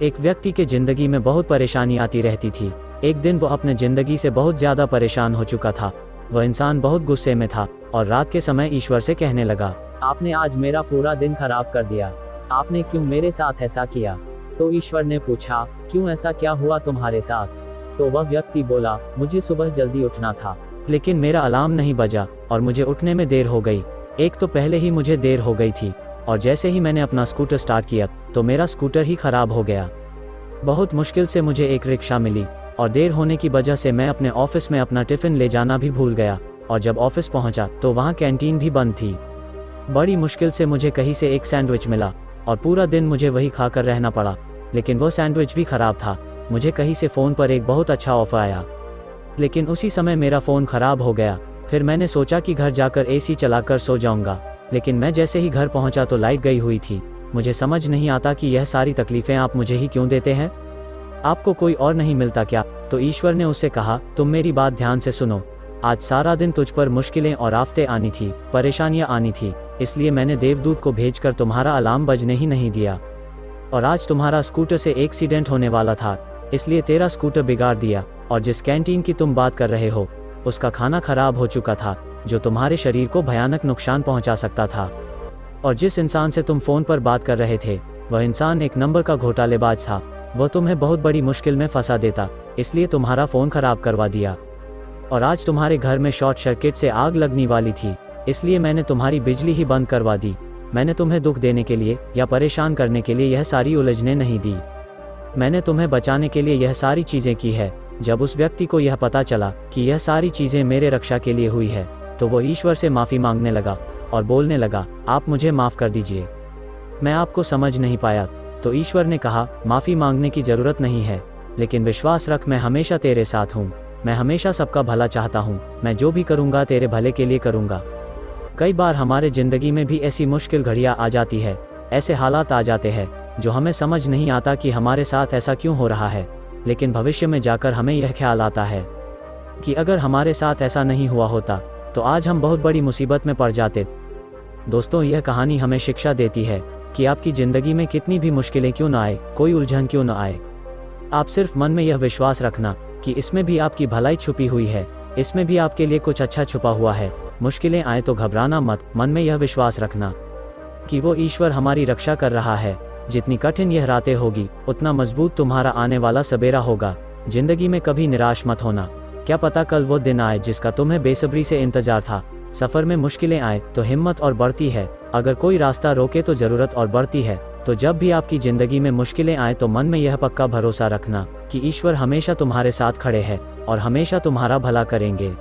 एक व्यक्ति के जिंदगी में बहुत परेशानी आती रहती थी। एक दिन वो अपने जिंदगी से बहुत ज़्यादा परेशान हो चुका था। वह इंसान बहुत गुस्से में था और रात के समय ईश्वर से कहने लगा, आपने आज मेरा पूरा दिन खराब कर दिया। आपने क्यों मेरे साथ ऐसा किया? तो ईश्वर ने पूछा, क्यों, ऐसा क्या हुआ तुम्हारे साथ? तो वह व्यक्ति बोला, मुझे सुबह जल्दी उठना था, लेकिन मेरा अलार्म नहीं बजा और मुझे उठने में देर हो गई। एक तो पहले ही मुझे देर हो गई थी और जैसे ही मैंने अपना स्कूटर स्टार्ट किया तो मेरा स्कूटर ही खराब हो गया। बहुत मुश्किल से मुझे एक रिक्शा मिली और देर होने की वजह से मैं अपने ऑफिस में अपना टिफ़िन ले जाना भी भूल गया और जब ऑफिस पहुंचा तो वहां कैंटीन भी बंद थी। बड़ी मुश्किल से मुझे कहीं से एक सैंडविच मिला और पूरा दिन मुझे वही खाकर रहना पड़ा, लेकिन वो सैंडविच भी खराब था। मुझे कहीं से फ़ोन पर एक बहुत अच्छा ऑफ़र आया, लेकिन उसी समय मेरा फ़ोन ख़राब हो गया। फिर मैंने सोचा कि घर जाकर एसी चलाकर सो जाऊंगा, लेकिन मैं जैसे ही घर पहुंचा तो लाइट गई हुई थी। मुझे समझ नहीं आता कि यह सारी तकलीफ़ें आप मुझे ही क्यों देते हैं? आपको कोई और नहीं मिलता क्या? तो ईश्वर ने उससे कहा, तुम मेरी बात ध्यान से सुनो। आज सारा दिन तुझ पर मुश्किलें और आफतें आनी थी, परेशानियां आनी थी, इसलिए मैंने देवदूत को भेजकर तुम्हारा अलार्म बजने ही नहीं दिया। और आज तुम्हारा स्कूटर से एक्सीडेंट होने वाला था, इसलिए तेरा स्कूटर बिगाड़ दिया। और जिस कैंटीन की तुम बात कर रहे हो उसका खाना खराब हो चुका था, जो तुम्हारे शरीर को भयानक नुकसान पहुंचा सकता था। और जिस इंसान से तुम फ़ोन पर बात कर रहे थे वह इंसान एक नंबर का घोटालेबाज था। वह तुम्हें बहुत बड़ी मुश्किल में फंसा देता, इसलिए तुम्हारा फ़ोन खराब करवा दिया। और आज तुम्हारे घर में शॉर्ट सर्किट से आग लगने वाली थी, इसलिए मैंने तुम्हारी बिजली ही बंद करवा दी। मैंने तुम्हें दुख देने के लिए या परेशान करने के लिए यह सारी उलझनें नहीं दी। मैंने तुम्हें बचाने के लिए यह सारी चीज़ें की है। जब उस व्यक्ति को यह पता चला कि यह सारी चीज़ें मेरे रक्षा के लिए हुई है तो वो ईश्वर से माफ़ी मांगने लगा और बोलने लगा, आप मुझे माफ़ कर दीजिए, मैं आपको समझ नहीं पाया। तो ईश्वर ने कहा, माफ़ी मांगने की ज़रूरत नहीं है, लेकिन विश्वास रख, मैं हमेशा तेरे साथ हूँ। मैं हमेशा सबका भला चाहता हूँ। मैं जो भी करूँगा तेरे भले के लिए करूँगा। कई बार हमारे ज़िंदगी में भी ऐसी मुश्किल घड़ियाँ आ जाती है, ऐसे हालात आ जाते हैं जो हमें समझ नहीं आता कि हमारे साथ ऐसा क्यों हो रहा है, लेकिन भविष्य में जाकर हमें यह ख्याल आता है कि अगर हमारे साथ ऐसा नहीं हुआ होता तो आज हम बहुत बड़ी मुसीबत में पड़ जाते। दोस्तों, यह कहानी हमें शिक्षा देती है कि आपकी ज़िंदगी में कितनी भी मुश्किलें क्यों न आए, कोई उलझन क्यों न आए, आप सिर्फ मन में यह विश्वास रखना कि इसमें भी आपकी भलाई छुपी हुई है, इसमें भी आपके लिए कुछ अच्छा छुपा हुआ है। मुश्किलें आए तो घबराना मत, मन में यह विश्वास रखना कि वो ईश्वर हमारी रक्षा कर रहा है। जितनी कठिन यह रातें होगी उतना मजबूत तुम्हारा आने वाला सवेरा होगा। जिंदगी में कभी निराश मत होना, क्या पता कल वो दिन आए जिसका तुम्हें बेसब्री से इंतजार था। सफ़र में मुश्किलें आए तो हिम्मत और बढ़ती है, अगर कोई रास्ता रोके तो ज़रूरत और बढ़ती है। तो जब भी आपकी ज़िंदगी में मुश्किलें आए तो मन में यह पक्का भरोसा रखना कि ईश्वर हमेशा तुम्हारे साथ खड़े हैं और हमेशा तुम्हारा भला करेंगे।